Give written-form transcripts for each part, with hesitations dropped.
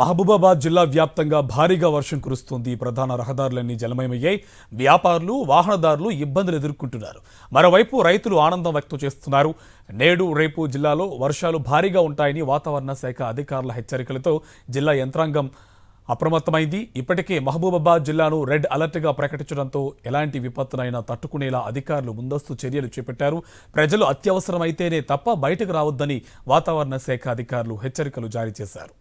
మహబూబాబాద్ జిల్లా వ్యాప్తంగా భారీగా వర్షం కురుస్తుంది. ప్రధాన రహదారులన్నీ జలమయమయ్యాయి. వ్యాపారులు, వాహనదారులు ఇబ్బందులు ఎదుర్కొంటున్నారు. మరోవైపు రైతులు ఆనందం వ్యక్తం చేస్తున్నారు. నేడు రేపు జిల్లాలో వర్షాలు భారీగా ఉంటాయని వాతావరణ శాఖ అధికారుల హెచ్చరికలతో జిల్లా యంత్రాంగం అప్రమత్తమైంది. ఇప్పటికే మహబూబాబాద్ జిల్లాను రెడ్ అలర్ట్గా ప్రకటించడంతో ఎలాంటి విపత్తునైనా తట్టుకునేలా అధికారులు ముందస్తు చర్యలు చేపట్టారు. ప్రజలు అత్యవసరమైతేనే తప్ప బయటకు రావద్దని వాతావరణ శాఖ అధికారులు హెచ్చరికలు జారీ చేశారు.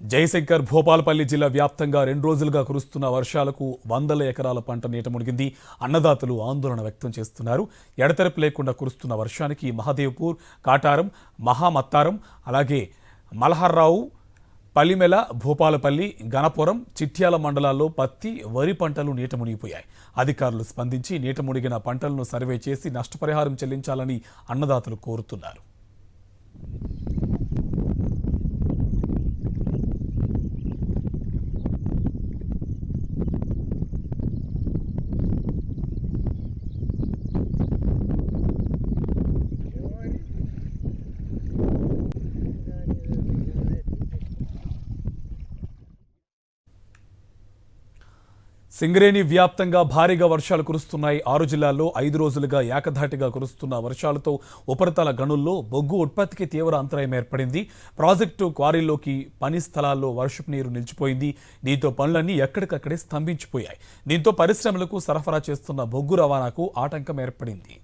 జయశంకర్ భూపాలపల్లి జిల్లా వ్యాప్తంగా 2 రోజులుగా కురుస్తున్న వర్షాలకు వందల ఎకరాల పంట నీట మునిగింది. అన్నదాతలు ఆందోళన వ్యక్తం చేస్తున్నారు. ఎడతెరపు లేకుండా కురుస్తున్న వర్షానికి మహదేవ్పూర్, కాటారం, మహామత్తారం, అలాగే మల్హర్రావు, పల్లిమెల, భూపాలపల్లి, గణపురం, చిట్యాల మండలాల్లో పత్తి, వరి పంటలు నీట మునిగిపోయాయి. అధికారులు స్పందించి నీట మునిగిన పంటలను సర్వే చేసి నష్టపరిహారం చెల్లించాలని అన్నదాతలు కోరుతున్నారు. సింగరేణి వ్యాప్తంగా భారీగా వర్షాలు కురుస్తున్నాయి. 6 జిల్లాల్లో 5 రోజులుగా ఏకధాటిగా కురుస్తున్న వర్షాలతో ఉపరితల గనుల్లో బొగ్గు ఉత్పత్తికి తీవ్ర అంతరాయం ఏర్పడింది. ప్రాజెక్టు క్వారీల్లోకి పని స్థలాల్లో వర్షపు నీరు నిలిచిపోయింది. దీంతో పనులన్నీ ఎక్కడికక్కడే స్తంభించిపోయాయి. దీంతో పరిశ్రమలకు సరఫరా చేస్తున్న బొగ్గు రవాణాకు ఆటంకం ఏర్పడింది.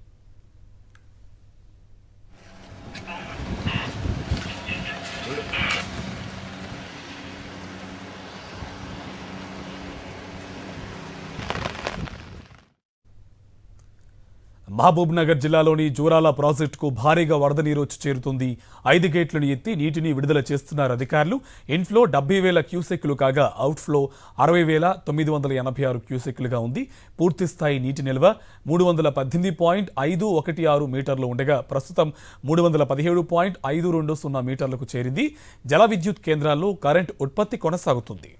మహబూబ్ నగర్ జిల్లాలోని జూరాల ప్రాజెక్టుకు భారీగా వరద నీరు వచ్చి చేరుతుంది. 5 గేట్లను ఎత్తి నీటిని విడుదల చేస్తున్నారు అధికారులు. ఇన్ఫ్లో 70,000 క్యూసెక్లు కాగా అవుట్ఫ్లో 60,986 క్యూసెక్లుగా ఉంది. పూర్తిస్థాయి నీటి నిల్వ 318.516 మీటర్లు ఉండగా ప్రస్తుతం 317.520 మీటర్లకు చేరింది. జల విద్యుత్ కేంద్రాల్లో కరెంట్ ఉత్పత్తి కొనసాగుతుంది.